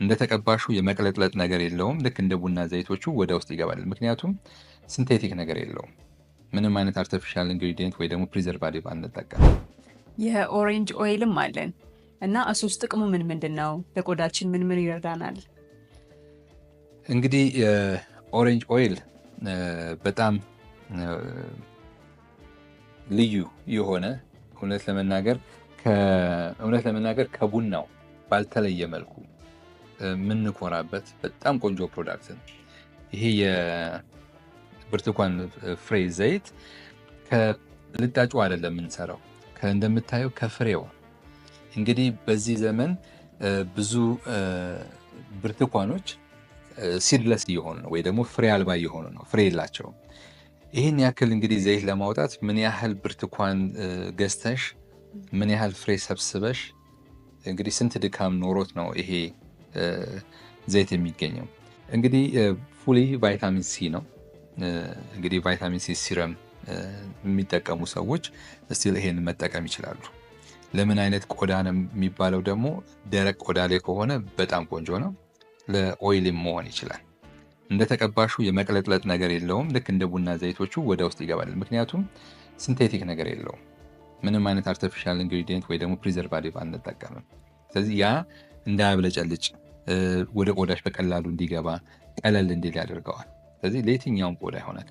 እንደተቀባሹ የመቅለጥለጥ ነገር የለውም። ልክ እንደ ቡና ዘይቶቹ ወደ ውስጥ ይገባል። ምክንያቱም ሲንቴቲክ ነገር የለውም። ምንም አይነት አርቲፊሻል ኢንግሪዲየንት ወይ ደግሞ ፕሪዘርቫቲቭ አንጠቀም። የኦሬንጅ ኦይልም አለን እና እሱስ ጥቅሙ ምንድን ነው? ለቆዳችን ምን ይረዳናል? እንግዲህ የኦሬንጅ ኦይል በጣም ልዩ የሆነ እውነት ለመናገር ከቡናው ባልተለየ መልኩ የምንኮራበት በጣም ቆንጆ ፕሮዳክት ነው። ይሄ የብርቱካን ፍሬ ዘይት ከልጣጩ አይደለም የምንሰራው፣ እንደምታየው ከፍሬው። እንግዲህ በዚህ ዘመን ብዙ ብርቱካኖች ሲድለስ እየሆኑ ነው፣ ወይ ደግሞ ፍሬ አልባ እየሆኑ ነው፣ ፍሬ የላቸውም። ይህን ያክል እንግዲህ ዘይት ለማውጣት ምን ያህል ብርቱካን ገዝተሽ ምን ያህል ፍሬ ሰብስበሽ እንግዲህ ስንት ድካም ኖሮት ነው ይሄ ዘይት የሚገኘው። እንግዲህ ፉሊ ቫይታሚን ሲ ነው። እንግዲህ ቫይታሚን ሲ ሲረም የሚጠቀሙ ሰዎች ስቲል ይሄን መጠቀም ይችላሉ። ለምን አይነት ቆዳ ነው የሚባለው ደግሞ ደረቅ ቆዳ ላይ ከሆነ በጣም ቆንጆ ነው። ለኦይልም መሆን ይችላል። እንደተቀባሹ የመቅለጥለጥ ነገር የለውም። ልክ እንደ ቡና ዘይቶቹ ወደ ውስጥ ይገባል። ምክንያቱም ሲንቴቲክ ነገር የለውም። ምንም አይነት አርቲፊሻል ኢንግሪዲየንት ወይ ደግሞ ፕሪዘርቫቲቭ አንጠቀምም። ስለዚህ ያ እንዳያብለጨልጭ ወደ ቆዳሽ በቀላሉ እንዲገባ ቀለል እንዲል ያደርገዋል። ስለዚህ ለየትኛውም ቆዳ ይሆናል።